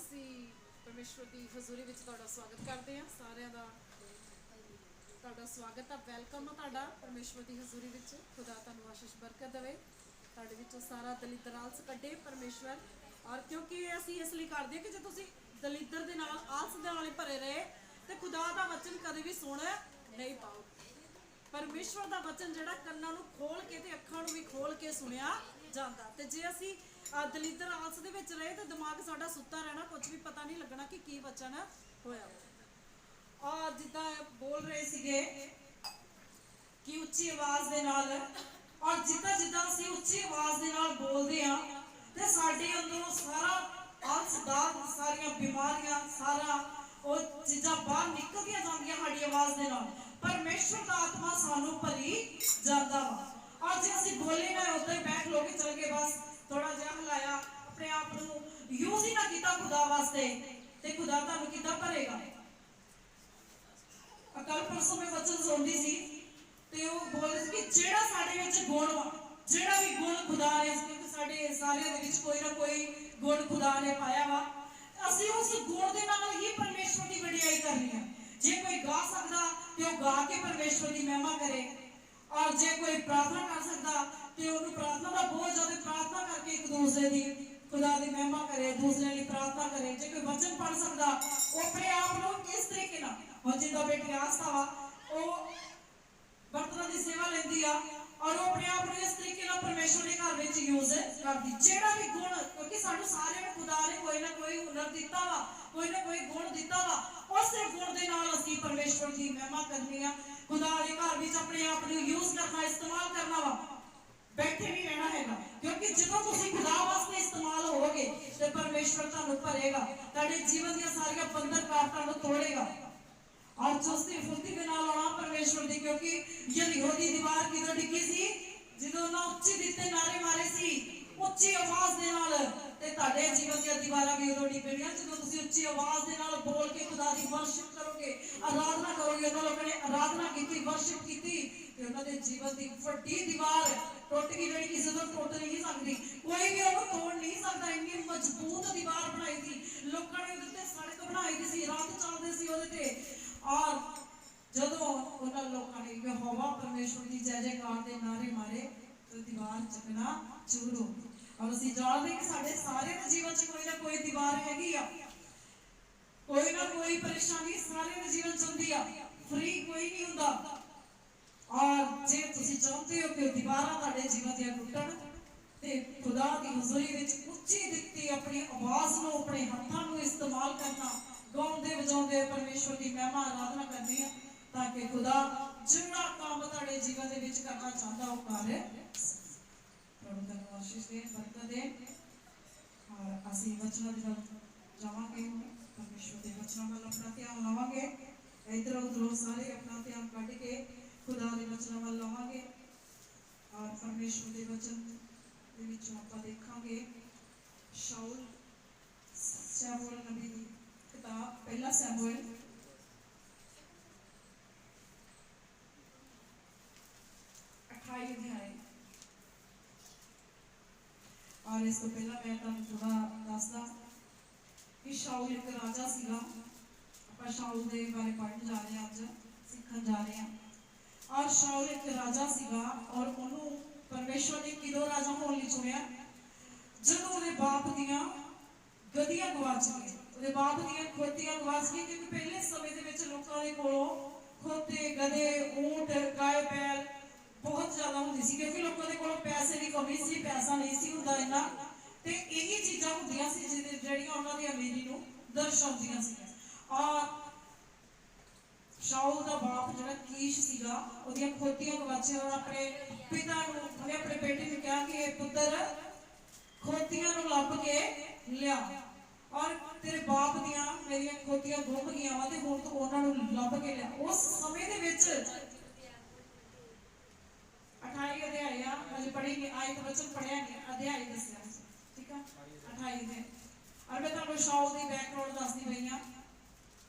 ਅਸੀਂ ਪਰਮੇਸ਼ਵਰ ਦੀ ਹਜ਼ੂਰੀ ਵਿੱਚ ਤੁਹਾਡਾ ਸਵਾਗਤ ਕਰਦੇ ਹਾਂ। ਸਾਰਿਆਂ ਦਾ ਤੁਹਾਡਾ ਸਵਾਗਤ ਹੈ, ਵੈਲਕਮ ਹੈ ਤੁਹਾਡਾ ਪਰਮੇਸ਼ਵਰ ਦੀ ਹਜ਼ੂਰੀ ਵਿੱਚ। ਖੁਦਾ ਤੁਹਾਨੂੰ ਆਸ਼ੀਸ਼ ਬਰਕਤ ਦੇਵੇ, ਤੁਹਾਡੇ ਵਿੱਚੋਂ ਸਾਰਾ ਦਲਿੱਦਰ ਆਲਸ ਕੱਢੇ ਪਰਮੇਸ਼ਵਰ। ਔਰ ਕਿਉਂਕਿ ਅਸੀਂ ਇਸ ਲਈ ਕਰਦੇ ਹਾਂ ਕਿ ਜੇ ਤੁਸੀਂ ਦਲਿੱਦਰ ਦੇ ਨਾਲ ਆਲਸ ਦੇ ਨਾਲ ਭਰੇ ਰਹੇ ਤੇ ਖੁਦਾ ਦਾ ਵਚਨ ਕਦੇ ਵੀ ਸੁਣ ਨਹੀਂ ਪਾਓਗੇ। ਪਰਮੇਸ਼ਵਰ ਦਾ ਵਚਨ ਜਿਹੜਾ ਕੰਨਾਂ ਨੂੰ ਖੋਲ ਕੇ ਤੇ ਅੱਖਾਂ ਨੂੰ ਵੀ ਖੋਲ ਕੇ ਸੁਣਿਆ ਜਾਂਦਾ। ਤੇ ਜੇ ਅਸੀਂ ਦਲਿੱਦਰ ਆਲਸ ਦੇ ਵਿੱਚ ਰਹੇ ਤੇ ਦਿਮਾਗ ਸਾਡਾ ਸੁੱਤਾ ਰਹਿਣਾ, ਕੁਝ ਵੀ ਪਤਾ ਨਹੀਂ ਲੱਗਣਾ ਕਿ ਕੀ ਵਚਨ ਹੋਇਆ। ਔਰ ਜਿੱਦਾਂ ਬੋਲ ਰਹੇ ਸੀਗੇ ਕਿ ਉੱਚੀ ਆਵਾਜ਼ ਦੇ ਨਾਲ, ਔਰ ਜਿੱਦਾਂ ਜਿੱਦਾਂ ਅਸੀਂ ਉੱਚੀ ਆਵਾਜ਼ ਦੇ ਨਾਲ ਬੋਲਦੇ ਹਾਂ ਤੇ ਸਾਡੇ ਅੰਦਰੋਂ ਸਾਰਾ ਆਲਸ ਦਾ, ਸਾਰੀਆਂ ਬਿਮਾਰੀਆਂ, ਸਾਰਾ ਉਹ ਚੀਜ਼ਾਂ ਬਾਹਰ ਨਿਕਲਦੀਆਂ ਜਾਂਦੀਆਂ ਸਾਡੀ ਆਵਾਜ਼ ਦੇ ਨਾਲ। ਪਰਮੇਸ਼ਵਰ ਦਾ ਆਤਮਾ ਸਾਨੂੰ ਭਰੀ ਜਾਂਦਾ ਵਾ। ਔਰ ਜੇ ਅਸੀਂ ਬੋਲੇ ਨਾ ਉੱਤੇ ਬੈਠ ਲੋ ਕੇ ਚਲ ਗਏ, ਬਸ ਥੋੜਾ ਜਿਹਾ ਹਲਾਇਆ, ਆਪਣੇ ਆਪ ਨੂੰ ਯੂਜ਼ ਹੀ ਨਾ ਕੀਤਾ ਖੁਦਾ ਵਾਸਤੇ, ਤੇ ਖੁਦਾ ਤੁਹਾਨੂੰ ਕਿੱਦਾਂ ਭਰੇਗਾ। ਕੱਲ ਪਰਸੋਂ ਮੈਂ ਵਚਨ ਸੁਣਦੀ ਸੀ ਤੇ ਉਹ ਬੋਲਦੇ ਸੀ ਕਿ ਜਿਹੜਾ ਸਾਡੇ ਵਿੱਚ ਗੁਣ ਵਾ, ਜਿਹੜਾ ਵੀ ਗੁਣ ਖੁਦਾ ਨੇ, ਕਿਉਂਕਿ ਸਾਡੇ ਸਾਰਿਆਂ ਦੇ ਵਿੱਚ ਕੋਈ ਨਾ ਕੋਈ ਗੁਣ ਖੁਦਾ ਨੇ ਪਾਇਆ ਵਾ, ਅਸੀਂ ਉਸ ਗੁਣ ਦੇ ਨਾਲ ਹੀ ਪਰਮੇਸ਼ਵਰ ਦੀ ਵਡਿਆਈ ਕਰਨੀ ਹੈ। ਜੇ ਕੋਈ ਗਾ ਸਕਦਾ ਤੇ ਉਹ ਗਾ ਕੇ ਪਰਮੇਸ਼ਵਰ ਦੀ ਮਹਿਮਾ ਕਰੇ, ਔਰ ਜੇ ਕੋਈ ਪ੍ਰਾਰਥਨਾ ਕਰ ਸਕਦਾ ਤੇ ਉਹਨੂੰ ਪ੍ਰਾਰਥਨਾ ਦਾ ਬਹੁਤ ਜ਼ਿਆਦਾ ਪ੍ਰਾਰਥਨਾ ਕਰਕੇ ਇੱਕ ਦੂਸਰੇ ਦੀ ਖੁਦਾ ਦੀ ਮਹਿਮਾ ਕਰੇ, ਦੂਸਰੇ ਲਈ ਪ੍ਰਾਰਥਨਾ ਕਰੇ। ਜੇ ਕੋਈ ਵਚਨ ਪੜ੍ਹ ਸਕਦਾ, ਉਹ ਆਪਣੇ ਆਪ ਨੂੰ ਕਿਸ ਤਰੀਕੇ ਨਾਲ, ਹੁਣ ਜਿੱਦਾਂ ਬੇਟੀ ਆਸਥਾ ਵਾ, ਉਹ ਬਰਤਨਾਂ ਦੀ ਸੇਵਾ ਲੈਂਦੀ ਆ ਔਰ ਉਹ ਆਪਣੇ ਆਪ ਨੂੰ ਇਸ ਤਰੀਕੇ ਨਾਲ ਪਰਮੇਸ਼ਵਰ ਦੇ ਘਰ ਵਿੱਚ ਯੂਜ਼ ਕਰਦੀ। ਜਿਹੜਾ ਵੀ ਗੁਣ, ਕਿਉਂਕਿ ਸਾਨੂੰ ਸਾਰਿਆਂ ਨੂੰ ਖੁਦਾ ਨੇ ਕੋਈ ਨਾ ਕੋਈ ਹੁਨਰ ਦਿੱਤਾ ਵਾ, ਕੋਈ ਨਾ ਕੋਈ ਗੁਣ ਦਿੱਤਾ ਵਾ, ਉਸੇ ਗੁਣ ਦੇ ਨਾਲ ਅਸੀਂ ਪਰਮੇਸ਼ਵਰ ਦੀ ਮਹਿਮਾ ਕਰਨੀ ਆ। ਖੁਦਾ ਦੇ ਘਰ ਵਿੱਚ ਆਪਣੇ ਆਪ ਨੂੰ ਯੂਜ਼ ਕਰਨਾ, ਇਸਤੇਮਾਲ ਕਰਨਾ ਵਾ, ਬੈਠੇ ਨਹੀਂ ਰਹਿਣਾ ਹੈਗਾ। ਕਿਉਂਕਿ ਜਦੋਂ ਤੁਸੀਂ ਖੁਦਾ ਵਾਸਤੇ ਇਸਤੇਮਾਲ ਹੋਵੋਗੇ ਤੇ ਪਰਮੇਸ਼ਵਰ ਤੁਹਾਨੂੰ ਭਰੇਗਾ, ਤੁਹਾਡੇ ਜੀਵਨ ਦੀਆਂ ਸਾਰੀਆਂ ਬੰਧਨ ਕਾਰਟਾਂ ਨੂੰ ਤੋੜੇਗਾ ਔਰ ਚੁਸਤੀ ਫੁਰਤੀ ਦੇ ਨਾਲ ਆਉਣਾ ਪਰਮੇਸ਼ਵਰ ਦੀ। ਕਿਉਂਕਿ ਯਰੀਹੋ ਦੀ ਦੀਵਾਰ ਕਿਦੋਂ ਡਿੱਗੀ ਸੀ? ਜਦੋਂ ਉਹਨਾਂ ਉੱਚੀ ਦਿੱਤੇ ਨਾਰੇ ਮਾਰੇ ਸੀ ਉੱਚੀ ਆਵਾਜ਼ ਦੇ ਨਾਲ, ਤੇ ਤੁਹਾਡੇ ਜੀਵਨ ਦੀਆਂ ਦੀਵਾਰਾਂ ਵੀ ਉਦੋਂ ਡਿੱਗਣੀਆਂ ਜਦੋਂ ਤੁਸੀਂ ਉੱਚੀ ਆਵਾਜ਼ ਦੇ ਨਾਲ ਬੋਲ ਕੇ ਖੁਦਾ ਦੀ ਵਰਸ਼ਿਪ ਕਰੋਗੇ, ਆਰਾਧਨਾ ਕਰੋਗੇ। ਉਹਨਾਂ ਲੋਕਾਂ ਨੇ ਆਰਾਧਨਾ ਕੀਤੀ, ਵਰਸ਼ਿਪ ਕੀਤੀ ਤੇ ਉਹਨਾਂ ਦੇ ਜੀਵਨ ਦੀ ਵੱਡੀ ਦੀਵਾਰ ਟੁੱਟ ਗਈ, ਜਿਹੜੀ ਕਿਸੇ ਤੋਂ ਟੁੱਟ ਨਹੀਂ ਸਕਦੀ, ਕੋਈ ਵੀ ਉਹਨੂੰ ਤੋੜ ਨਹੀਂ ਸਕਦਾ। ਇੰਨੀ ਮਜ਼ਬੂਤ ਦੀਵਾਰ ਬਣਾਈ ਸੀ ਲੋਕਾਂ ਨੇ, ਉਹਦੇ ਤੇ ਸੜਕ ਬਣਾਈ ਸੀ, ਰਾਤ ਚੱਲਦੇ ਸੀ ਉਹਦੇ ਤੇ। ਔਰ ਜਦੋਂ ਉਹਨਾਂ ਲੋਕਾਂ ਨੇ ਯਹੋਵਾ ਪਰਮੇਸ਼ਵਰ ਦੀ ਜੈ ਜੈਕਾਰ ਦੇ ਨਾਰੇ ਮਾਰੇ ਤੇ ਦੀਵਾਰ ਚੱਕਣਾ ਚੂਰ ਹੋ ਗਈ। ਔਰ ਅਸੀਂ ਜਾਣਦੇ ਕਿ ਸਾਡੇ ਸਾਰਿਆਂ ਦੇ ਜੀਵਨ 'ਚ ਕੋਈ ਨਾ ਕੋਈ ਦੀਵਾਰ ਹੈਗੀ ਆ, ਕੋਈ ਨਾ ਕੋਈ ਪਰੇਸ਼ਾਨੀ ਸਾਰਿਆਂ ਦੇ ਜੀਵਨ 'ਚ ਹੁੰਦੀ ਆ, ਫ੍ਰੀ ਕੋਈ ਨਹੀਂ ਹੁੰਦਾ। ਔਰ ਜੇ ਤੁਸੀਂ ਚਾਹੁੰਦੇ ਹੋ ਕਿ ਦੀਵਾਰਾਂ ਤੁਹਾਡੇ ਜੀਵਨ ਦੀਆਂ ਟੁੱਟਣ ਤੇ ਖੁਦਾ ਦੀ ਹਜ਼ੂਰੀ ਵਿੱਚ ਉੱਚੀ ਦਿੱਤੀ ਆਪਣੀ ਆਵਾਜ਼ ਨੂੰ, ਆਪਣੇ ਹੱਥਾਂ ਨੂੰ ਇਸਤੇਮਾਲ ਕਰਨਾ, ਗਾਉਂਦੇ ਵਜਾਉਂਦੇ ਪਰਮੇਸ਼ਵਰ ਦੀ ਮਹਿਮਾ ਆਰਾਧਨਾ ਕਰਨੀ ਹੈ, ਤਾਂ ਕਿ ਖੁਦਾ ਜਿਹੜਾ ਕੰਮ ਤੁਹਾਡੇ ਜੀਵਨ ਦੇ ਵਿੱਚ ਕਰਨਾ ਚਾਹੁੰਦਾ ਉਹ ਕਰ। ਪ੍ਰਭੂ ਤੁਹਾਨੂੰ ਆਸ਼ੀਸ਼ ਦੇ, ਬਰਕਤ ਦੇ। ਔਰ ਅਸੀਂ ਵਚਨਾਂ ਦੀ ਵੱਲ ਜਾਵਾਂਗੇ, ਪਰਮੇਸ਼ਵਰ ਦੇ ਵਚਨਾਂ ਵੱਲ ਆਪਣਾ ਧਿਆਨ ਲਾਵਾਂਗੇ। ਇੱਧਰ ਉੱਧਰੋਂ ਸਾਰੇ ਆਪਣਾ ਧਿਆਨ ਕੱਢ ਕੇ ਖੁਦਾ ਦੇ ਵਚਨਾਂ ਵੱਲ ਲਾਵਾਂਗੇ। ਔਰ ਪਰਮੇਸ਼ਵਰ ਦੇ ਵਚਨ ਦੇ ਵਿੱਚੋਂ ਆਪਾਂ ਦੇਖਾਂਗੇ ਸ਼ਾਉਲ, ਸ਼ਮੂਏਲ ਨਬੀ ਦੀ ਕਿਤਾਬ, ਪਹਿਲਾ ਸ਼ਮੂਏਲ ਅਧਿਆਇ। ਔਰ ਇਸ ਤੋਂ ਪਹਿਲਾਂ ਮੈਂ ਤੁਹਾਨੂੰ ਥੋੜਾ ਦੱਸਦਾ ਕਿ ਸ਼ਾਉਲ ਇੱਕ ਰਾਜਾ ਸੀਗਾ। ਆਪਾਂ ਸ਼ਾਉਲ ਦੇ ਬਾਰੇ ਪੜ੍ਹਨ ਜਾ ਰਹੇ ਹਾਂ, ਅੱਜ ਸਿੱਖਣ ਜਾ ਰਹੇ ਹਾਂ। ਔਰ ਸ਼ਾਉਲ ਇੱਕ ਰਾਜਾ ਸੀਗਾ ਔਰ ਉਹਨੂੰ ਪਰਮੇਸ਼ਵਰ ਨੇ ਕਿਦੋਂ ਰਾਜਾ ਹੋਣ ਲਈ ਚੁਣਿਆ? ਜਦੋਂ ਉਹਦੇ ਬਾਪ ਦੀਆਂ ਗਧੀਆਂ ਗਵਾਚ ਗਈਆਂ, ਉਹਦੇ ਬਾਪ ਦੀਆਂ ਖੋਤੀਆਂ ਗਵਾਚ ਗਈਆਂ। ਕਿਉਂਕਿ ਪਹਿਲੇ ਸਮੇਂ ਦੇ ਵਿੱਚ ਲੋਕਾਂ ਦੇ ਕੋਲੋਂ ਖੋਤੇ, ਗਧੇ, ਊਂਟ, ਗਾਏ, ਬੈਲ ਬਹੁਤ ਜ਼ਿਆਦਾ ਹੁੰਦੀ ਸੀ, ਕਿਉਂਕਿ ਲੋਕਾਂ ਦੇ ਕੋਲੋਂ ਪੈਸੇ ਦੀ ਕਮੀ ਸੀ, ਪੈਸਾ ਨਹੀਂ ਸੀ ਹੁੰਦਾ ਇੰਨਾ, ਤੇ ਇਹੀ ਚੀਜ਼ਾਂ ਹੁੰਦੀਆਂ ਸੀ ਜਿਹੜੀਆਂ ਉਹਨਾਂ ਦੀ ਅਮੀਰੀ ਨੂੰ ਦਰਸਾਉਂਦੀਆਂ ਸੀ। ਔਰ ਸ਼ਾਉਲ ਦਾ ਬਾਪ ਜਿਹੜਾ ਕੀਸ਼ ਸੀਗਾ, ਉਹਦੀਆਂ ਖੋਤੀਆਂ ਗਵਾਚੀਆਂ। ਔਰ ਆਪਣੇ ਪਿਤਾ ਨੂੰ, ਉਹਨੇ ਆਪਣੇ ਬੇਟੇ ਨੂੰ ਕਿਹਾ ਕਿ ਇਹ ਪੁੱਤਰ ਖੋਤੀਆਂ ਨੂੰ ਲੱਭ ਕੇ ਲਿਆ, ਔਰ ਤੇਰੇ ਬਾਪ ਦੀਆਂ ਮੇਰੀਆਂ ਖੋਤੀਆਂ ਗੁੰਮ ਗਈਆਂ ਵਾ ਤੇ ਹੁਣ ਤੂੰ ਉਹਨਾਂ ਨੂੰ ਲੱਭ ਕੇ ਲਿਆ। ਉਸ ਸਮੇਂ ਦੇ ਵਿੱਚ 28 ਅਧਿਆਇ ਆ, ਹਜੇ ਪੜ੍ਹੀ ਨਹੀਂ, ਆਇਤ ਵਚਨ ਪੜ੍ਹਿਆ ਨਹੀਂ, ਅਧਿਆਇ ਦੱਸਿਆ, ਠੀਕ ਆ 28 ਦੇ। ਔਰ ਮੈਂ ਤੁਹਾਨੂੰ ਸ਼ਾਉਲ ਦੀ ਬੈਕਗ੍ਰਾਉਂਡ ਦੱਸਦੀ ਪਈ ਆ।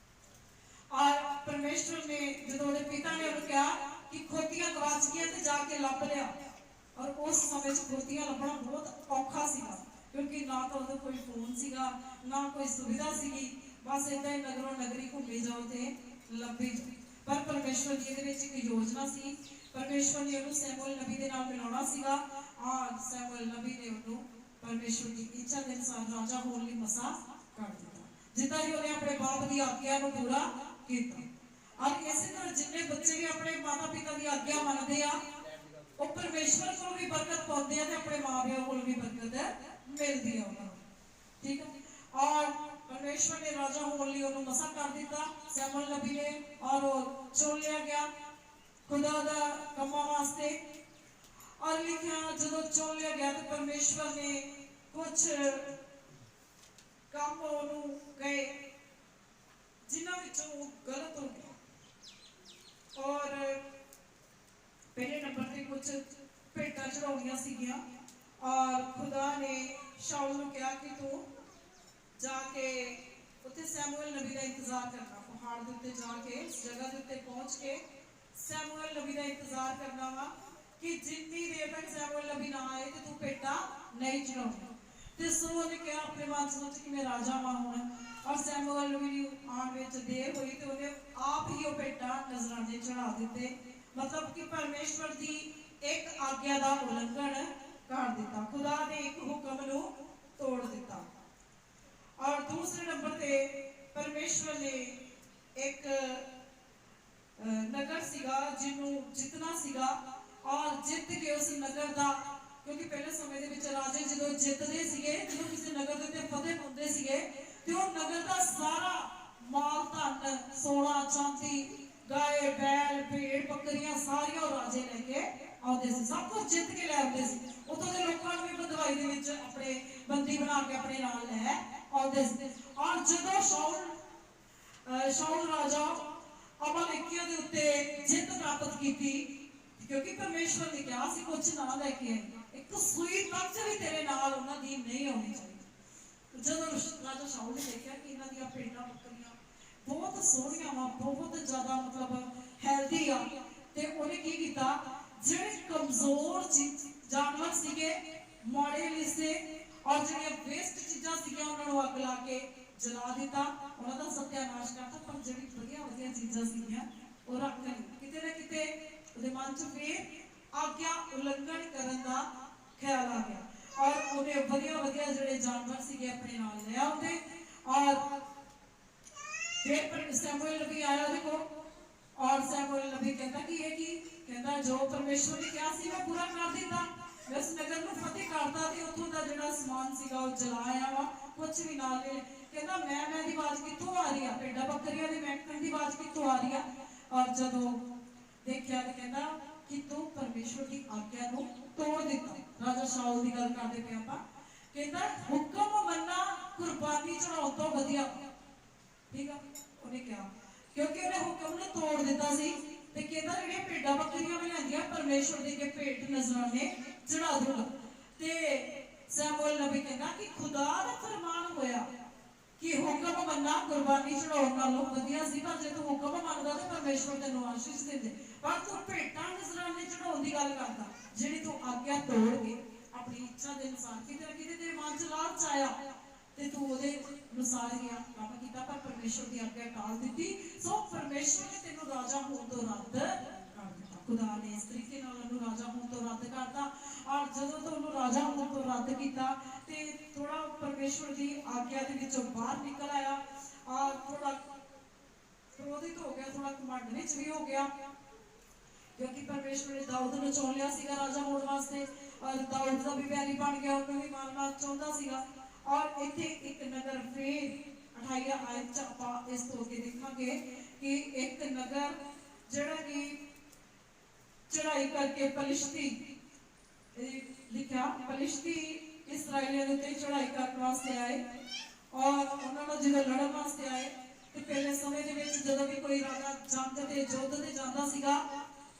ਔਰ ਪਰਮੇਸ਼ਵਰ ਨੇ ਜਦੋਂ ਉਹਦੇ ਪਿਤਾ ਨੇ ਉਹਨੂੰ ਕਿਹਾ ਕਿ ਖੋਤੀਆਂ ਗਵਾਚ ਗਈਆਂ ਤੇ ਜਾ ਕੇ ਲੱਭ ਲਿਆ, ਔਰ ਉਸ ਸਮੇਂ 'ਚ ਖੋਤੀਆਂ ਲੱਭਣਾ ਬਹੁਤ ਔਖਾ ਸੀਗਾ, ਕਿਉਂਕਿ ना तो उधर कोई फोन सीगा ना कोई सुविधा सीगी, बस इदा ही नगरों नगरी घूमी जाओ तो लभी जाओ। पर परमेश्वर जी ये एक योजना सी, परमेश्वर ने उन्होंने सैमुअल नबी के नाल मिलाना सीगा और सैमुअल नबी ने उन्होंने परमेश्वर की इच्छा के अनुसार राजा होने लई मसा कर दिता, जिदा ही उन्हें अपने बाप की आज्ञा को पूरा किया। और इस तरह जिन्ने बच्चे भी अपने माता पिता की आज्ञा मनते हैं वो परमेश्वर को भी बरकत पाते हैं, अपने माँ प्यो को भी बरकत मिलती है उन्होंने, ठीक है। और परमेश्वर ने राजा होने लिए उन्होंने मसा कर दिता सैमुअल नबी ने, और वो चुन लिया गया खुदा दा कम्मां वास्ते। और लिखा जो चुन लिया गया तो परमेश्वर ने कुछ काम उन्होंने गए जिन्होंने गलत हो गया। और पहले नंबर पर कुछ भेटा चढ़ाउणियां सीगियां और खुदा ने शाऊल नूं कहा कि तू जाके उत्थे सैमुअल नबी का इंतजार करना, पहाड़ के उत्ते जाके उस जगह के उत्ते पहुंच के सैमुअल नबी का इंतजार करना वा कि जितनी देर तक सैमुअल नबी ना आए तो तू भेटा नहीं चढ़ाउणी। तो सो उन्हें कहा अपने मन सोच कि मैं राजा वां हुण, और सैमुअल नबी आने में देर हुई तो उन्हें आप ही वो भेटा नजराने चढ़ा दिते, मतलब कि परमेश्वर की एक आज्ञा का उल्लंघन कर दिता, खुदा ने एक हुक्म नूं तोड़ दिता। और दूसरे नंबर पे परमेश्वर ने एक नगर सीगा जिन्हों जितना सीगा और जित के उस नगर का, क्योंकि पहले समय दे विच राजे जो जितते सीगे, जो किसी नगर के उत्ते फतेह पाउंदे सीगे ते वो नगर का सारा माल धन सोना चांदी गाय बैल भेड़ बकरियां सारियां राजे लेके आते थे, सब कुछ जित के ले आते थे। उतों के लोगों को भी बंधवाई दे विच अपने बंदी बना के अपने नाल ले आते थे। और जो शाऊल राजा अमालेकियों के उत्ते जित प्राप्त की, क्योंकि परमेश्वर ने कहा सी कुछ ना लेके आए, एक सूई तक भी तेरे नाल उन्हां दी नहीं होनी चाहिए। जो राजा शाऊल ने देखा कि इन्हां दी भेड़ां बकरियां बहुत सोहणियां वा, बहुत ज्यादा मतलब हैल्दी आ, ते उन्हें की कीता जिहड़े कमजोर जानवर सीगे माड़े लिस्से और जिहड़ियां वेस्ट चीज़ां सीगियां उन्हां नूं अग ला के जला दिता, उन्हां दा सत्यानाश करता। पर जिहड़ी वधिया वधिया चीज़ां सीगियां वो रख लई, किते ना किते उहदे मन च फिर आज्ञा उल्लंघन करन दा ख्याल आ गया और उन्हें वधिया वधिया जिहड़े जानवर सीगे अपने नाल ले आउंदे। और फिर सैमुअल नबी आया देखो, और सैमुअल नबी कहता कि ये की कहता जो परमेश्वर ने कहा सी मैं पूरा कर दिता, मैं उस नगर को फतेह करता ते उत्थों दा जिहड़ा समान सीगा वो जलाया वा, कुछ भी नाल नहीं। कहता मैं दी आवाज कित्थों आ रही है, भेड़ां बकरियां दे महकण दी आवाज कित्थों आ रही है। और जदों देखिया तो कहता कि तू परमेश्वर की आज्ञा को तोड़ दिता। राजा शाऊल की गल करते पे आपां, कहता हुक्म मनना कुर्बानी चढ़ाउण तों वधिया, ठीक है उन्हें कहा, क्योंकि उन्हें हुक्म ने तोड़ दिता सी ते कहता जिहड़ियां भेड़ां बकरियां मैं लिआंदियां परमेश्वर दे अगे भेंट नजराने चढ़ा दूंगा। ते सैमुअल नबी कहता कि खुदा दा फरमान होया कि हुक्म मनना कुर्बानी चढ़ाउण नालों वधिया सी, पर जे तू हुक्म मनदा ते परमेश्वर तैनूं आशीष दिंदे, पर तू भेटां नजराने चढ़ाउण दी गल करदा जिहड़ी तू आज्ञा तोड़ के अपनी इच्छा के अनुसार किते ना किते तेरे मन च लालच आया ते तू उहदे अनुसार ही काम किया, पर परमेश्वर की आज्ञा टाल दी। सो परमेश्वर ने तेनों राजा होने तो रद्द कर दिता, खुदा ने इस तरीके नाल उन्होंने राजा होने तो रद्द करता। और जदों तो उन्होंने राजा होने तो रद्द किया ते थोड़ा परमेश्वर की आज्ञा के विचों बाहर निकल आया और थोड़ा क्रोधित हो गया, थोड़ा घमंड विच भी हो गया, क्योंकि परमेश्वर ने दाऊद नूं चुन लिया सीगा राजा होने वास्ते और दाऊद का भी बैरी बन गया, उन्होंने भी मारना चाहता सीगा। और इत्थे एक नगर फिर 28 आयत च आपां इस तो अगे देखांगे कि एक नगर जिहड़ा कि चढ़ाई करके पलिश्ती लिखा, पलिश्ती इसराइलियों के उत्ते चढ़ाई करने वास्ते आए और उन्होंने जो लड़न वास्ते आए तो पहले समय के विच जदों भी कोई राजा जंग ते युद्ध ते जांदा सीगा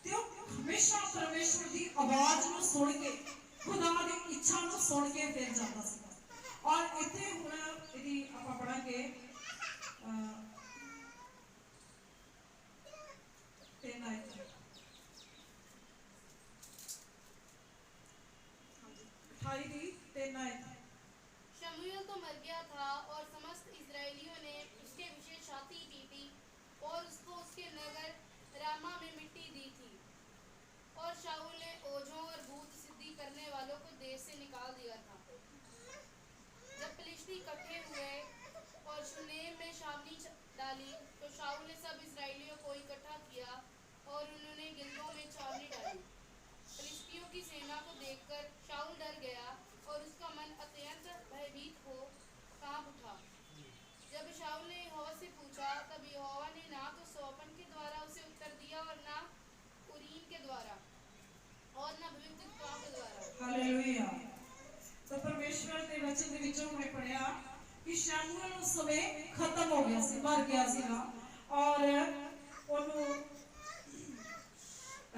ते हमेशा परमेश्वर की आवाज नूं सुन के खुदा की इच्छा नूं सुन के फिर जाता सीगा। और इत्थे हुण इहदी आपां पढ़ांगे 3 आयत 28 दी 3 आयत। और उसको उसके नगर रामा में मिट्टी दी थी। और शाऊल ने ओझों और भूत सिद्धि करने वालों को देश से निकाल दिया था। जब फिलिस्ती इकट्ठे हुए और शूनेम में छावनी डाली, तो शाऊल ने सब इस्राएलियों को इकट्ठा किया और उन्होंने गिलबो में छावनी डाली। फिलिस्तियों की सेना को देखकर शाऊल डर गया और उसका मन अत्यंत भयभीत हो कांप उठा। जब शाऊल ने यहोवा से पूछा, तब यहोवा ने ना तो सोपन के द्वारा उसे उत्तर दिया और ना उरीम के द्वारा और ना भविष्यवक्ताओं के द्वारा। हालेलुया। तो परमेश्वर के वचन ਦੇ ਵਿੱਚੋਂ हमने पढ़िया कि शमूएल उस समय खत्म हो गया सी, मर गया सीगा और ਉਹਨੂੰ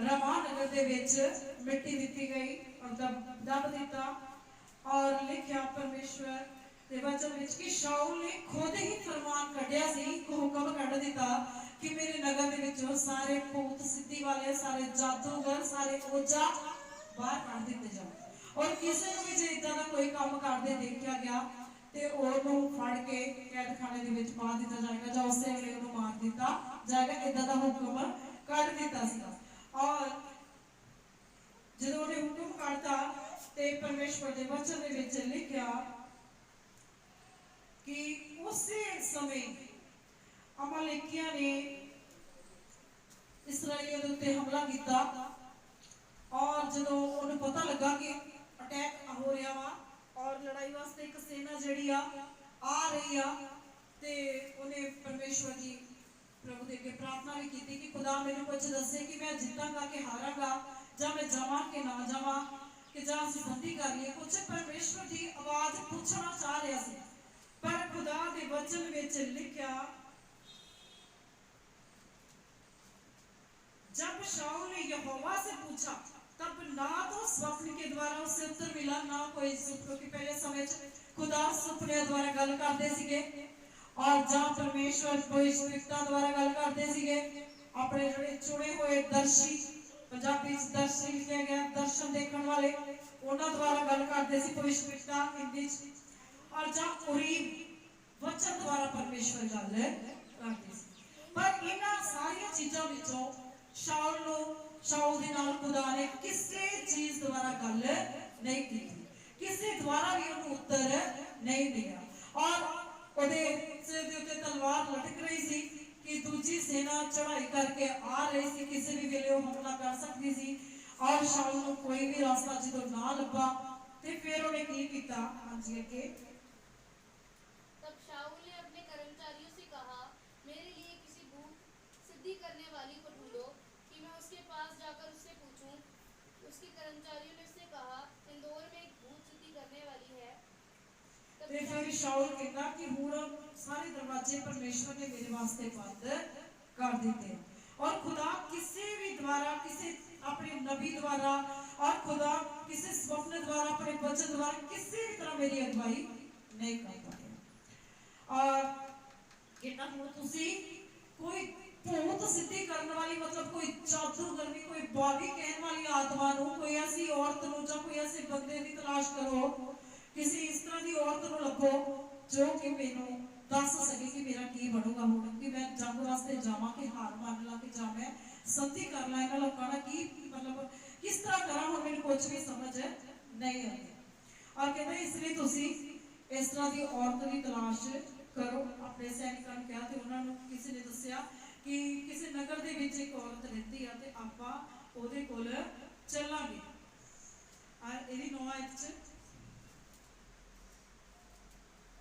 रमा नगर ਦੇ ਵਿੱਚ ਮਿੱਟੀ ਦਿੱਤੀ ਗਈ और दब ਦਿੱਤਾ और लिखिया परमेश्वर ਦੇ वचन ਵਿੱਚ कि शाऊल ने खुद ही फरमान ਕੱਢਿਆ ਸੀ, ਹੁਕਮ ਕੱਢ ਦਿੱਤਾ कि मेरे नगर ਦੇ ਵਿੱਚੋਂ ਸਾਰੇ ਭੂਤ ਸਿੱਧੀ ਵਾਲੇ, ਸਾਰੇ ਜਾਦੂਗਰ, ਸਾਰੇ ओझा बाहर ਕੱਢ ਦਿੱਤੇ ਜਾਣ और ਕਿਸੇ ਨੂੰ ਵੀ ਜੇ ਇਦਾਂ ਦਾ ਕੋਈ ਕੰਮ ਕਰਦੇ ਦੇਖਿਆ ਗਿਆ ਤੇ ਉਹਨੂੰ ਫੜ ਕੇ ਕੈਦਖਾਨੇ ਦੇ ਵਿੱਚ ਪਾ ਦਿੱਤਾ ਜਾਏਗਾ ਜਾਂ ਉਸੇ ਵੇਲੇ ਉਹਨੂੰ ਮਾਰ ਦਿੱਤਾ ਜਾਏਗਾ। ਇਦਾਂ ਦਾ ਹੁਕਮ ਕੱਢ ਦਿੱਤਾ ਸੀਗਾ और ਜਦੋਂ ਉਹਨੇ ਹੁਕਮ ਕਰਤਾ ਤੇ ਪਰਮੇਸ਼ਵਰ ਦੇ ਵਚਨ ਦੇ ਵਿੱਚ ਲਿਖਿਆ कि उसी समय अमालेकियां ने इस्राएलियों के उत्ते हमला किया और जो उन्हें पता लगा कि अटैक हो रहा वा और लड़ाई वास्ते एक सेना जिहड़ी आ रही आ ते उन्हें परमेश्वर की प्रभु दे के प्रार्थना भी की कि खुदा मैनूं कुछ दसे कि मैं जितांगा कि हारांगा जां मैं जावां कि ना जावां कि जां असीं संधि कर लईए। कुछ परमेश्वर की आवाज़ पूछना चाह रहा सी पर खुदा के वचन विच लिखिया जब शाऊल ने यहोवा से पूछा तब ना तो स्वप्न के द्वारा उसे उत्तर मिला ना कोई सुपने के पहले समय खुदा सुपने द्वारा गल करते सीगे और जहां परमेश्वर भविष्यवक्ता द्वारा गल करते सीगे अपने जोड़े चुने हुए दर्शी पंजाबी दर्शी लिखा गया दर्शन देखने वाले उन्होंने द्वारा गल करते सी भविष्यवक्ता हिंदी और जब उरीम वचन द्वारा परमेश्वर गल करते पर इन्हां सारियां चीज़ों विचों शाऊल दे नाल खुदा ने किसी चीज द्वारा गल नहीं की, किसी द्वारा भी उन्हें उत्तर नहीं दिया और ਉਹਦੇ ਸਿਰ ਦੇ ਉੱਤੇ तलवार लटक रही सी कि दूजी सेना चढ़ाई करके आ रही सी, किसी भी वेले हमला कर सकती सी और शाऊल को कोई भी रास्ता जो ना लभा ते फिर उन्हें की किया। हाँ जी अगे तब शाऊल ने अपने कर्मचारियों से कहा, मेरे लिए किसी भूत सिद्धि करने वाली को ढूंढो कि मैं उसके पास जाकर उससे पूछूं। उसके कर्मचारियों ने उससे कहा, इंदौर में एक भूत सिद्धि करने वाली है। ते फिर शाऊल कहता कि हुण सारे दरवाजे परमेश्वर ने मेरे वास्ते बंद कर दिते और खुदा किसी भी द्वारा किसी अपने नबी द्वारा और खुदा किसी स्वप्न द्वारा अपने वचन द्वारा किसी भी तरह मेरी अगुवाई नहीं कर पाए। और कहता हुण तुसी कोई भूत सिद्धि करने वाली मतलब कोई जादूगरनी कोई बागी कहने वाली आत्मा नूं कोई ऐसी औरत नूं जां कोई ऐसे बंदे की तलाश करो, किसी इस तरह की औरत नूं लभो जो कि मैनूं दस सके कि मेरा की बनूगा हुण कि मैं जंग वास्ते जावां कि हार मान ला कि जां मैं संधि कर ला इन्हां लोकां नाल की मतलब किस तरह करा हुण मैनूं कुछ भी समझ नहीं आती। और कहते इसलिए तुसी इस तरह की औरत की तलाश करो। अपने सैनिकां नूं कहा ते उन्हां नूं किसी ने दस्सिया कि किसी नगर दे विच एक औरत रहती है ते आपां ओहदे कोल चलांगे। और इहदी 9 आयत च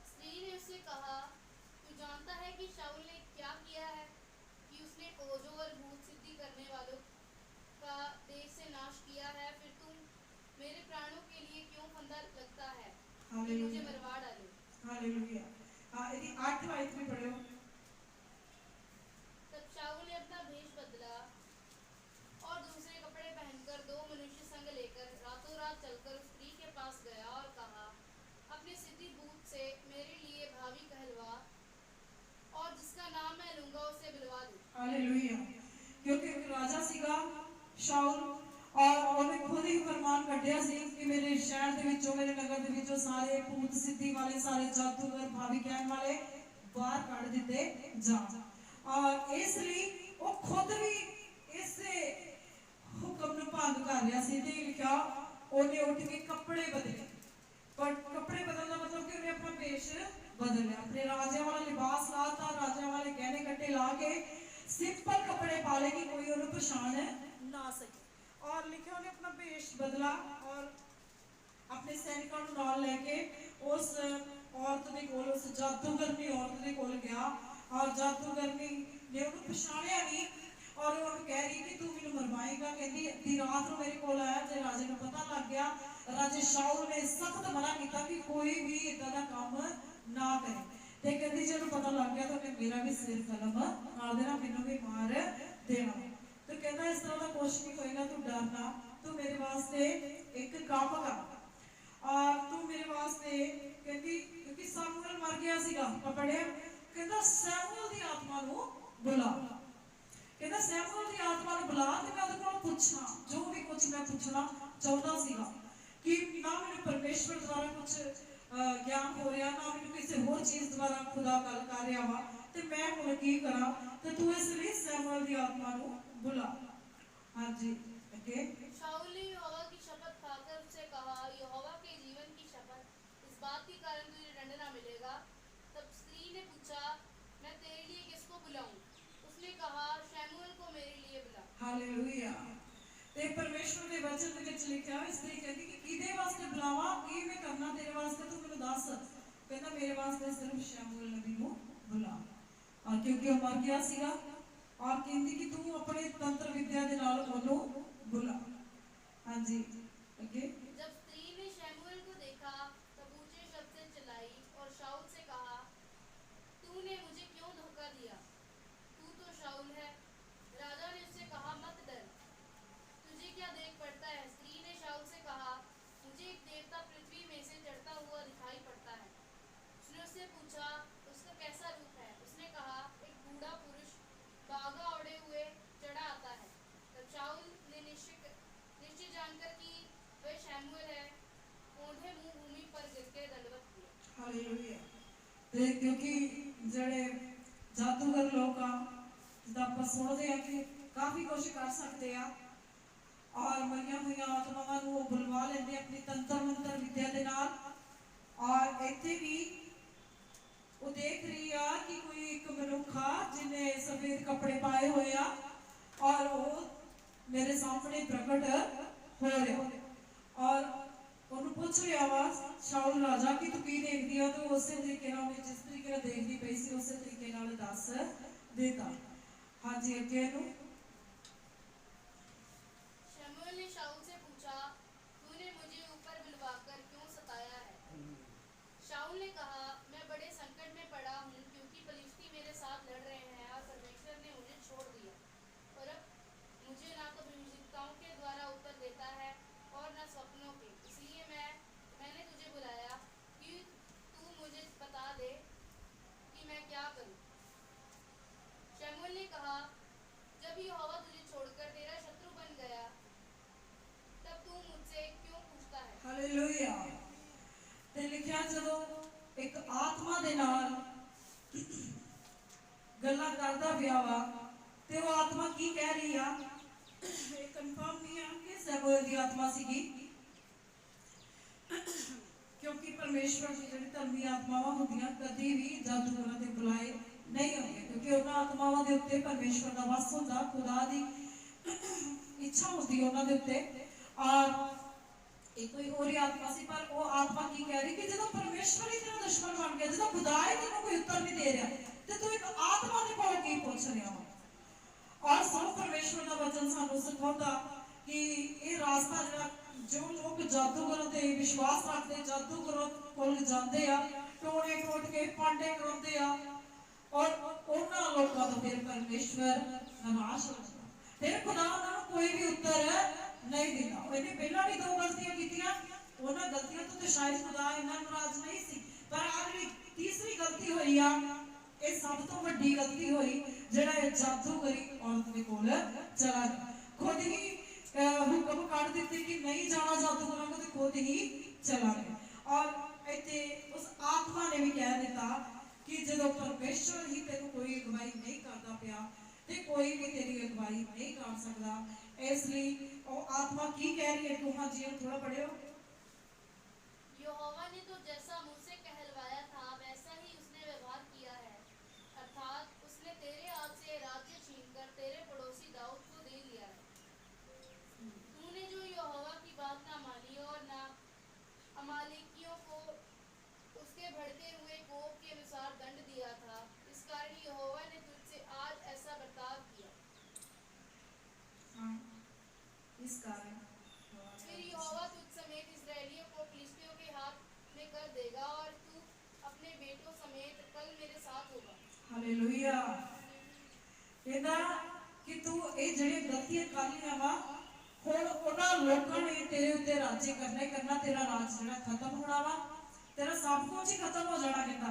स्त्री ने उससे कहा, तू जानता है कि शाऊल ने क्या किया है कि उसने ओझों और भूत सिद्धि करने वालों का देश से नाश किया है। फिर तुम मेरे प्राणों के लिए क्यों फंदा लगता है कि मुझे मरवा डालो। हालेलुया। हां यदि 8 आयत में पढ़ो। तब शाऊल ने अपना भेष बदला और दूसरे कपड़े पहनकर 2 मनुष्य संग लेकर रातों रात चलकर उस स्त्री के पास गया और कहा, अपने सिद्धि भूत से मेरे लिए भावी कहलवा और जिसका नाम मैं लूंगा उसे बुलवा दे। हालेलुया। क्योंकि एक राजा सीगा शाऊल और उन्हें खुद ही फरमान कढ़िया सी कि मेरे शहर दे विचों मेरे नगर दे विचों सारे भूत सिद्धि वाले सारे जादूगर भावी कहने वाले बाहर कढ़ दिते जाण और इसलिए वो खुद भी इस हुक्म ਨੂੰ ਭੰਗ कर रहा ਸੀ ਤੇ ਲਿਖਿਆ ਉਹਨੇ ਉੱਠ ਕੇ ਕੱਪੜੇ ਬਦਲੇ। पर कपड़े बदलना मतलब कि उन्हें अपना पेश बदल लिया, अपने राजा वाला लिबास लाता, राजा वाले गहने गट्टे ला के सिंपल कपड़े पा ले कि कोई उन्हें पहचान ना सके। और लिखा उन्हें अपना पेश बदला और अपने सैनिकों को नाल लेके उस औरत के कोल, उस जादूगरनी औरत के कोल गया और जादूगरनी ने उन्हें पहचानिया नहीं और उन्हें कह रही कि तू मैनू मरवाएगा। कहती अद्धी रात को मेरे को आया, जो राजे को पता लग गया, राजे शाऊल ने सख्त मना किया कि कोई भी इदा का काम ना करे। ते कहती जो पता लग गया तो उन्हें मेरा भी सिर कलम मार देना, मैनू भी मार देना। तो कहता इस तरह का कुछ नहीं होएगा, तू डरना, तू मेरे वास्ते एक काम कर और तू मेरे वास्ते, कहती क्योंकि शमूएल मर गया सीगा, पकड़िया, कहता शमूएल की आत्मा को बुला, कहता शमूएल की आत्मा को बुला ते मैं उहदे कोलों पुछना जो भी कुछ मैं पुछना चाहता सीगा कि ना मैंने परमेश्वर द्वारा कुछ ज्ञान हो रहा, ना मैंने किसी होर चीज द्वारा खुदा गल कर रहा वा, ते मैं हुण की करा, ते तू इसलिए शमूएल की आत्मा को बुला। हाँ जी ओके। शाऊल ने यहोवा की शपथ खाकर उससे कहा, यहोवा के जीवन की शपथ, इस बात के कारण तुझे दंड ना मिलेगा। तब स्त्री ने पूछा, मैं तेरे लिए किसको बुलाऊं? उसने कहा, शमूएल को मेरे लिए बुला। हालेलुया। ते परमेश्वर के वचन दे विच लिखिया स्त्री कहती कि किदे वास्ते बुलावा, की मैं करना तेरे वास्ते, तू मैनू दस। कहता मेरे वास्ते सिर्फ शमूएल नबी को बुला, और क्योंकि वो मर गया सीगा और कहती कि तू अपने तंत्र विद्या दे नाल ओनू बुला। हाँ जी ओके। जब स्त्री ने शमूएल को देखा तब ऊंचे शब्द से चिल्लाई और शाऊल से कहा, तूने मुझे क्यों धोखा दिया? तू तो शाऊल है। राजा ने उससे कहा, मत डर, तुझे क्या देख पड़ता है? स्त्री ने शाऊल से कहा, मुझे एक देवता पृथ्वी में से चढ़ता हुआ दिखाई पड़ता है। उसने उससे पूछा, उसका कैसा रूप है? उसने कहा, एक बूढ़ा पुरुष बागा ओढ़े हुए चढ़ा आता है। तब शाऊल ने निश्चय जानकर कि वह शमूएल है, औंधे मुंह भूमि पर गिरकर दंडवत किया। हालेलुया। ते क्योंकि जड़े जादूगर लोग आ जिदा आप सुनते हैं कि काफ़ी कुछ कर सकते हैं और मरिया हुई आत्मावां नूं वो बुलवा लेंदे अपनी तंत्र मंत्र विद्या दे नाल। और इत्थे भी वो देख रही आ कि कोई एक मनुख आ जिन्हें सफेद कपड़े पाए हुए आ और वो मेरे सामने प्रकट हो रहा और उन्होंने पूछ रहा वा शाऊल राजा कि तू की देखती है, तो उस तरीके जिस तरीके देखती पई सी उस तरीके दस देता। हाँ जी अगे नूं। शमूएल ने शाऊल से पूछा, तूने मुझे ऊपर बुलवाकर क्यों सताया है? शाऊल ने कहा, मैं बड़े संकट में पड़ा हूँ, क्योंकि फलिश्ती मेरे साथ लड़ रहे हैं और परमेश्वर ने उन्हें छोड़ दिया, और अब मुझे ना तो भविष्यद्वक्ताओं के द्वारा उत्तर देता है और न स्वप्नों के। इसलिए मैंने तुझे बुलाया कि तू मुझे बता दे कि मैं क्या करूं। शमूएल ने कहा, जब यहोवा तुझे छोड़कर तेरा शत्रु बन गया, तब तू मुझसे क्यों पूछता है? हालेलुया। ते लिखिया जदों एक आत्मा दे नाल गल्लां करदा पिया वा ते वो आत्मा की कह रही आ, ये कंफर्म नहीं है कि शमूएल दी आत्मा सीगी, क्योंकि परमेश्वर की जिहड़ी धर्मी आत्मावां हुंदियां कदी भी जादूगरां दे बुलाए नहीं होंगे, क्योंकि उन्हां आत्मावां दे उत्ते परमेश्वर दा वस हुंदा, खुदा दी इच्छा होती उन्हां दे उत्ते। और एक कोई होर आत्मा सी, पर वो आत्मा की कह रही कि जो परमेश्वर ही तेरा दुश्मन बन गया, जो खुदा ही तेनों कोई उत्तर नहीं दे रहा, तो तू एक आत्मा के कोल की पूछ रहा वा। और सब परमेश्वर का वचन सानू सिखाता कि ये रास्ता जरा जो लोग जादूगरों ते विश्वास रखते जादूगरों कोल जाते आ, टोने टोट के पांडे कराते आ और उन्हां लोगों का फिर परमेश्वर नाराज हो जाता, फिर खुदा उन्होंने कोई भी उत्तर नहीं देता। उन्हें पहला भी दो गलतियां कीतियां, उन्हां गलतियां तो शायद खुदा इन्ना नाराज नहीं सी, पर आ जिहड़ी तीसरी गलती हुई आ, ये सब तो वड्डी गलती हुई जिहड़ा जादूगरी औरत दे कोल चला गया, खुद ही हुक्म कर दिते कि नहीं जाना जादूगरों को, खुद ही चला गया। और इत्थे उस आत्मा ने भी कह दिता कि जो परमेश्वर ही तेन कोई अगवाई नहीं करता पिया ते कोई भी तेरी अगवाई नहीं कर सकता। इसलिए आत्मा की कह रही है, तू हाँ जी थोड़ा पढ़ियो। यहोवा ने तो जैसा मुझसे कहलवाया था वैसा ही उसने व्यवहार किया है, अर्थात उसने तेरे हाथ से राज्य छीनकर तेरे पड़ोसी दाऊद को दे लिया है। तूने जो यहोवा की बात ना मानी और ना अमालेकियों को उसके भड़के हुए कोप के अनुसार दंड दिया था, इस कारण यहोवा ने तुझसे आज ऐसा बर्ताव किया। हाँ, इस कारण फिर यहोवा तुझ समेत इस्राएलियों को फिलिस्तियों के हाथ में कर देगा और तू अपने बेटों समेत कल मेरे साथ होगा। हालेलुया। कहता कि तू ये जड़ी गलतियां कर लिया वा, हुण उन्हां लोकां ने तेरे उत्ते राज्य करना ही करना, तेरा राज जड़ा खत्म होना वा, तेरा सब कुछ ही खत्म हो जाना। कहता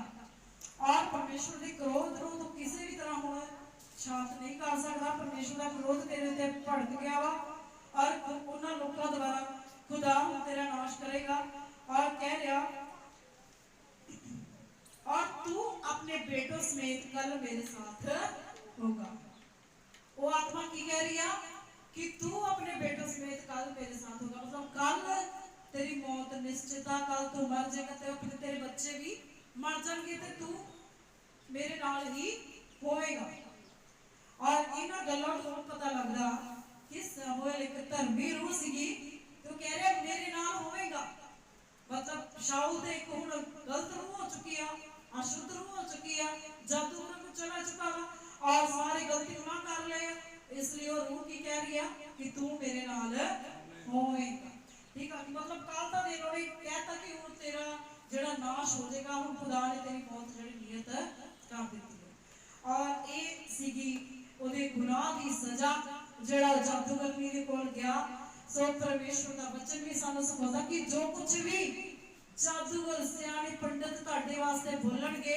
और परमेश्वर के क्रोध को तू किसी भी तरह हुण शांत नहीं कर सकता। परमेश्वर का क्रोध तेरे उत्ते भड़क गया वा और उन्हां लोकां द्वारा खुदा तेरा नाश करेगा। और कह रहा और तू अपने बेटों समेत कल मेरे साथ होगा। वो आत्मा की कह रही है कि तू अपने बेटों समेत कल मेरे साथ होगा। मतलब कल तेरी मौत निश्चित है, कल तू मर जाएगा, तेरे बच्चे भी मर जाएंगे ते तू मेरे नाल ही होएगा। और इन्हां गल्लां तो पता लगदा कि समूएल एक धर्मी रूह सीगी, तो कह रहा मेरे नाल होएगा। मतलब शाऊल दे एक हुण गलत रूह हो चुकी है, अशुद्ध रूह हो चुकी है, जादू को चला चुका वा और सारे गलती ना कर ले। इसलिए वो रूह की कह रही है कि तू मेरे नाल होएगा। ठीक है, मतलब कल का दिन उन्हें कहता कि हुण तेरा जेड़ा नाश हो जाएगा, हुण खुदा ने तेरी मौत जेड़ी नियत कर दी है। और ये सीगी ओदे गुनाह दी सजा जेड़ा जादूगर मेरे कोल गया। सो परमेश्वर का वचन भी सानू सिखाता कि जो कुछ भी जादूगर सियाने पंडित तुहाडे वास्ते बोलणगे,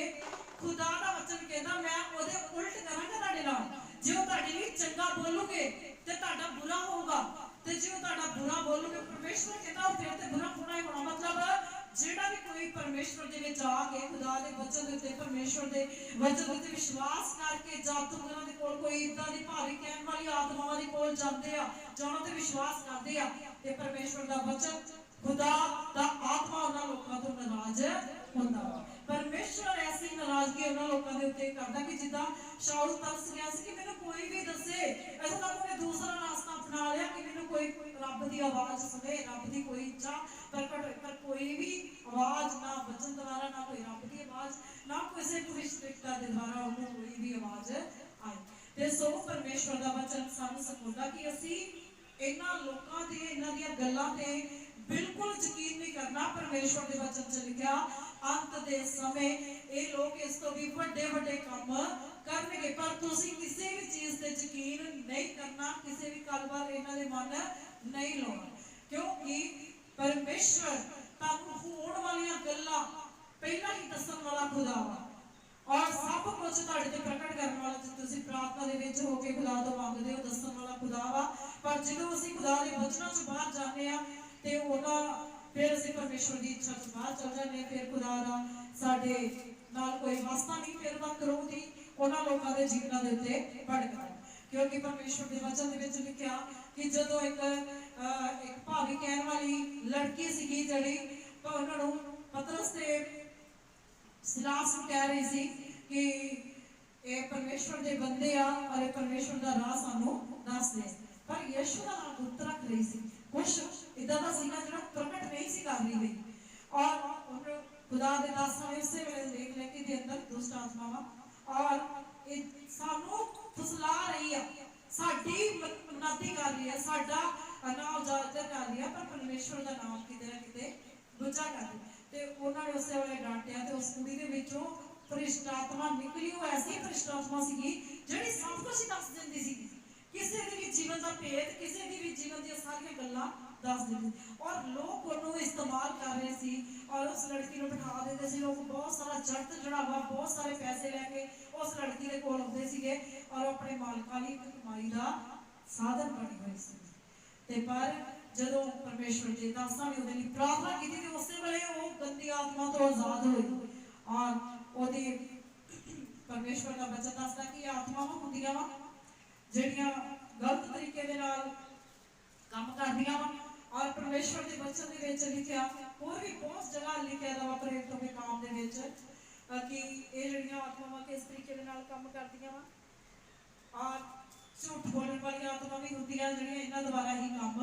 खुदा दा वचन कहता मैं ओदे उल्ट करांगा तुहाडे नाल। जे ओ तुहाडे लिए चंगा बोलोगे ते तुहाडा बुरा होगा, ते जे ओ तुहाडा बुरा बोलोगे परमेश्वर कहता फिर ते बुरा होना ही होना। मतलब जेड़ा भी कोई परमेश्वर दे विच आके खुदा दे वचन दे उत्ते परमेश्वर दे वचन दे उत्ते विश्वास करके जादूगरां दे कोल कोई इदां दी भारी कहण वाली आत्मावां दे कोल जांदे आ, जां उन्हां ते विश्वास करदे आ, ते परमेश्वर दा वचन खुदा दा आत्मा उन्हां लोकां तो नाराज हुंदा वा। परमेश्वर ऐसी नाराजगी उन्हां लोकां दे उत्ते करदा कि जिद्दां शाऊल तरस गया सी कि मैनूं कोई भी दसे। ऐसा तक उन्हें दूसरा रास्ता अपना लिया कि मैनूं कोई रब दी आवाज सुने, रब दी कोई इच्छा प्रकट होए, पर कोई भी आवाज ना वचन द्वारा, ना कोई रब दी आवाज, ना किसी भविष्यवक्ता दे द्वारा उन्हें कोई भी आवाज आई। ते सो परमेश्वर दा वचन सानूं सिखाउंदा कि असीं इन्हां लोकां ते इन्हां दीयां गल्लां ते बिल्कुल यकीन नहीं करना। परमेश्वर के वचन च लिखा अंत दे समय ये लोग इस तो भी बड़े बड़े काम करनगे, पर तुसी किसी भी चीज ते यकीन नहीं करना, किसी भी गल बार इन्हां दे मन नहीं लाउणा, क्योंकि परमेश्वर तुहानूं होण वालियां गल्लां पहला ही दस्सण वाला खुदा वा और सब कुछ तुहाडे ते प्रकट करने वाला। जे तुसीं प्रार्थना दे विच हो के खुदा तो मंगदे हो, दस्सण वाला खुदा वा। पर जदों असीं खुदा दे वचनां चों बाहर जांदे आ ते ओदा फिर असीं परमेश्वर दी इच्छा चों बाहर चल जांदे आ, फिर खुदा दा साडे नाल कोई वास्ता नहीं, फिर दा क्रोध ही उन्हां लोकां दे जीवनां दे उत्ते भड़कदा। क्योंकि परमेश्वर दे वचन दे विच लिखिआ कि जदों एक भावी कहण वाली लड़की सीगी जिहड़ी उन्हां नूं पतरस ते सिलास कह रही सी कि ये परमेश्वर दे बंदे आ और ये परमेश्वर दा राह सानू दस दे, पर यीशु दा नाम गुप्त रख रही सी। कुछ इदां दा सीगा जिहड़ा प्रकट नहीं सी कर रही गई। और खुदा दे दासां ने उसे वेले लेख लेके दे अंदर दुष्ट आत्मावां और ये सानू फुसला रही है, साडी मनादी कर रही है, साडा नाम उजागर कर रही है, पर परमेश्वर दा नाम किते ना किते गुजा कर रही। ते उन्हां ने उसे वेले डांटिया ते उस कुड़ी दे विचों भ्रिष्ट आत्मा निकली। वो ऐसी भ्रिष्ट आत्मा सीगी जिहड़ी सब कुछ दस दिंदी सी, किसी दी भी जीवन का भेद, किसी दी भी जीवन दी सारियां गल्लां दस दिंदी। और लोग उन्होंने इस्तेमाल कर रहे सी और उस लड़की को बिठा देते सी। लोग बहुत सारा जगत जड़ा वा बहुत सारे पैसे लैके उस लड़की के कोल आउंदे सीगे और अपने मालकां लई कमाई का साधन बनी हुई सी। ते पर जदों परमेश्वर दे दासां ने उहदे लई प्रार्थना कीती ते उस वेले वो गंदी आत्मा तो आजाद होई और ओहदी परमेश्वर का वचन दसदा कि आत्मावां हुंदियां वा ਜਿਹੜੀਆਂ गलत तरीके दे नाल काम करदियां वा और परमेश्वर के वचन दे विच लिखिया होर भी बहुत जगह लिखिया दा वा प्रेरितों के काम दे विच कि ये ਜਿਹੜੀਆਂ आत्मावां किस तरीके दे नाल काम करदियां वा और झूठ बोलने वाली आत्मा भी ਹੁੰਦੀਆਂ ਜਿਹੜੀਆਂ ਇਹਨਾਂ ਦੁਆਰਾ ਹੀ ਕੰਮ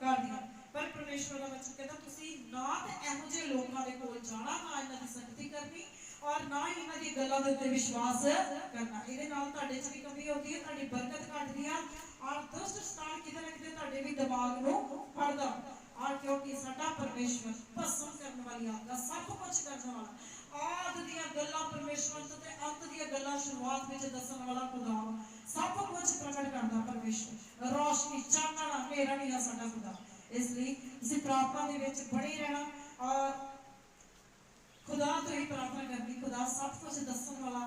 ਕਰਦੀਆਂ पर परमेश्वर का वचन कहता तुसी ना ते ਇਹੋ ਜਿਹੇ ਲੋਕਾਂ ਦੇ ਕੋਲ ਜਾਣਾ ना ਇਹਨਾਂ ਦੀ ਸੰਗਤੀ ਕਰਨੀ और ना ही ਇਹਨਾਂ ਦੀ ਗੱਲਾਂ ਦੇ ਉੱਤੇ ਵਿਸ਼ਵਾਸ ਕਰਨਾ ਇਹਦੇ ਨਾਲ ਤੁਹਾਡੇ 'ਚ ਵੀ ਕਮੀ ਹੁੰਦੀ ਹੈ ਤੁਹਾਡੀ ਬਰਕਤ ਘਟਦੀ ਆ और दुष्ट स्थान किते ना किते ਤੁਹਾਡੇ ਵੀ ਦਿਮਾਗ ਨੂੰ ਫੜਦਾ और क्योंकि साडा परमेश्वर भस्म करने वाली आत्मा सब कुछ करने वाला आद दियां गल्लां परमेश्वर तो ते अंत दियां गल्लां शुरुआत विच दसण वाला खुदा सब कुछ प्रकट करदा परमेश्वर रोशनी चानना हनेरा नहीं है साडा खुदा इसलिए इसी प्रार्थना दे विच बने रहना और खुदा तो ही प्रार्थना करनी खुदा सब कुछ दसण वाला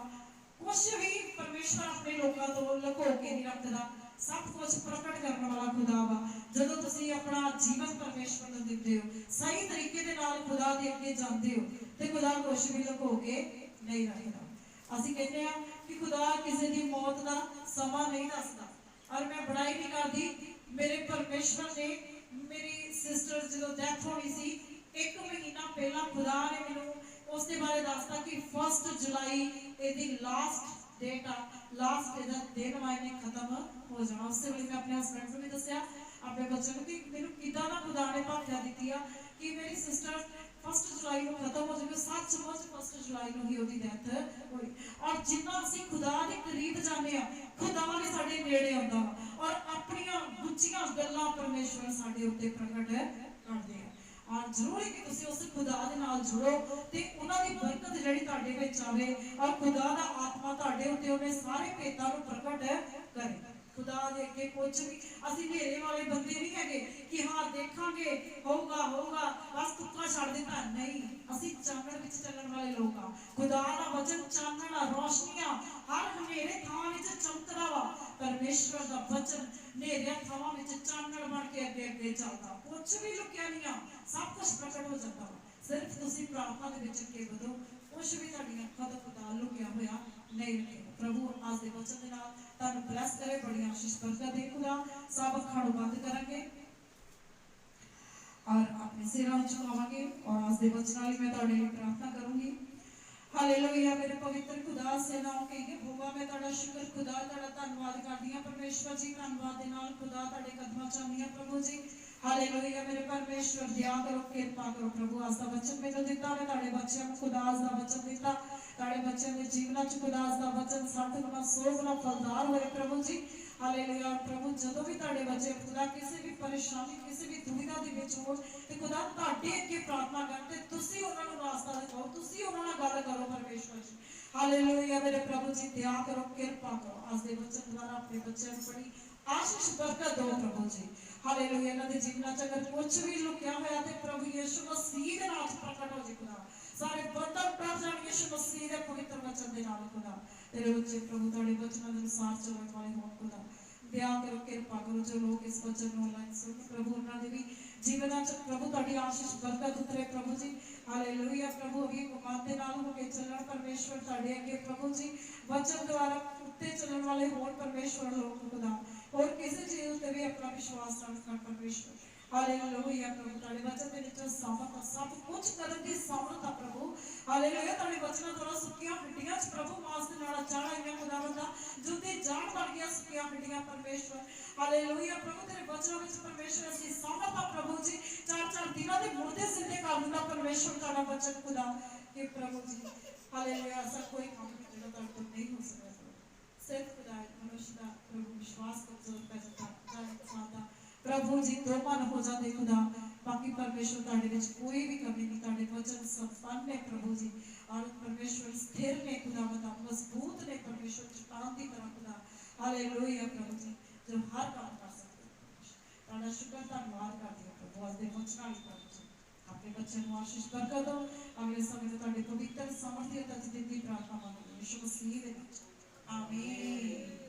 कुछ भी परमेश्वर अपने लोगों तो लुको के नहीं रखता सब कुछ प्रकट करने वाला खुदा वा जदों तुसीं अपना जीवन परमेश्वर नूं दिंदे हो सही तरीके दे नाल खुदा दे अगे जांदे हो ते खुदा कुछ भी लुको के नहीं रखदा असीं कहते हैं कि खुदा किसी दी मौत दा समा नहीं दसदा और मैं बड़ाई नहीं करदी मेरे परमेश्वर ने मेरी सिस्टर जदों डेथ होनी सी 1 महीना पहला खुदा ने मैनूं उस दे बारे दसदा कि 1 जुलाई इहदी लास्ट डेट आ लास्ट इहदा दिन वाइने खत्म हो जाना उस वेले मैं अपने हस्बैंड को भी दस्या अपने बच्चों को कि मैनूं किदां दा खुदा ने भाग्या दित्ती आ कि मेरी सिस्टर 1 जुलाई को खत्म हो जाए सचमुच 1 जुलाई को ही उहदी डेथ होई और जिन्ना असीं खुदा दे करीब जाने आ खुदा ने साडे नेड़े आउंदा और अपनियां गुच्चियां गल्लां परमेश्वर साडे उत्ते प्रगट करदे आ और जरूरी कि तुसीं उस खुदा दे नाल जुड़ो ते उन्हां दी बरकत जिहड़ी तुहाडे विच आवे और खुदा दा आत्मा तुहाडे उत्ते ओने सारे भेदां नूं प्रगट करे खुदा दे अगे कुछ भी असीं नेरे वाले बंदे नहीं हैगे कि हाँ देखांगे होगा होगा बस तुक्का छड़ देता नहीं असीं चानण विच चलण वाले लोक आ खुदा दा वचन चानण आ रोशनियां हर हनेरे थां विच चमकदा वा परमेश्वर दा वचन नेरे थां विच चानण बन के अगे अगे चलदा कुछ भी लुकिया नहीं आ सब कुछ प्रकट हो जाता वा सिर्फ तुसीं प्रार्थना दे विच अगे वधो कुछ भी तुहाडीਆਂ ਅੱਖਾਂ ਤੋਂ खुदा लुकिया होया नहीं रखेगा प्रभु आज दे वचन दे नाल तुहानूं ब्लेस करे बड़ी आशीष बरकत दे खुदा सब अखां नूं बंद करांगे और अपने सिरां झुकावांगे और आज दे वचन नाल मैं तुहाडे लई प्रार्थना करूंगी हालेलुया मेरे पवित्र खुदा से नाम कहिए होवा मैं तुहाडा शुक्र खुदा तुहाडा धन्नवाद करदी हां परमेश्वर जी धन्नवाद दे नाल खुदा तुहाडे कदमां च आंदी हां प्रभु जी हालेलुया मेरे परमेश्वर दया करो कृपा करो प्रभु आज दा वचन मैनूं दित्ता मैं तुहाडे बच्चों नूं खुदा आज दा वचन दित्ता तुहाडे बच्चों दे जीवनां च खुदा आज दा वचन 60 गुना 100 गुना फलदार होए प्रभु जी हालेलुया प्रभु जदों भी तुहाडे बच्चे खुदा किसी भी परेशानी किसी भी दुविधा दे विच होण ते खुदा तुहाडे अगे प्रार्थना करन ते तुसीं उन्हां नूं रास्ता दिखाओ तुसीं उन्हां नाल गल करो परमेश्वर जी हालेलुया मेरे प्रभु जी दया करो कृपा करो आज दे वचन द्वारा अपने बच्चों नूं बड़ी आशीष बरकत दो प्रभु जी हालेलुया इन्हां दे जीवनां च अगर कुछ भी लुकिया होया ते प्रभु यीशु मसीह दे नाम च प्रकट हो जी खुदा सारे बंधन टूट जाण यीशु मसीह दे पवित्र वचन दे नाल खुदा तेरे बच्चे प्रभु तुहाडे वचनां दे अनुसार चलण वाले होण खुदा दया करो कृपा करो जो लोग इस वचन नूं ऑनलाइन सुन प्रभु उन्हां दे भी जीवनां च प्रभु तुहाडी आशीष बरकत उतरे प्रभु जी हालेलुया प्रभु अगे गुमान दे नाल हो के चलण परमेश्वर तुहाडे अगे प्रभु जी वचन द्वारा उत्ते चलण वाले होण परमेश्वर लोग खुदा और किसी चीज उत्ते भी अपना विश्वास रखण परमेश्वर हालेलुया प्रभु तुहाडे वचन दे विच सामर्थ सब कुछ करन दी सामर्थ आ प्रभु हालेलुया तुहाडे वचनां द्वारा सुक्कियां हड्डियां च प्रभु मांस दे नाल चाढ़ाईयां खुदावंदा जुते जान बन गया सुक्कियां हड्डियां परमेश्वर हालेलुया प्रभु तेरे वचनां विच परमेश्वर असीं सामर्थ आ प्रभु जी 4-4 दिनां दे मुर्दे जिंदे कर दिंदा परमेश्वर तुहाडा वचन खुदा कि प्रभु जी हालेलुया ऐसा कोई काम नहीं जेड़ा तुहाडे कोल नहीं हो सकदा सिर्फ खुदा मनुष्य दा प्रभु विश्वास कमजोर पै जाता जाता प्रभु जी दो मन हो जाते खुदा बाकी परमेश्वर तुहाडे विच कोई भी कमी नहीं तुहाडे वचन संपन्न है प्रभु जी और परमेश्वर स्थिर ने खुदा बता मजबूत ने परमेश्वर चट्टान की तरह खुदा हालेलुया प्रभु जी जो हर काम कर सकते तुहाडा शुक्र धन्नवाद करदी हां प्रभु आज दे वचनां लई प्रभु जी अपने बच्चों नूं आशीष बरकत दो अगले समय तुहाडे पवित्र सामर्थ्य तक दी प्रार्थना मंगदी यीशु मसीह दे नाम च आमीन।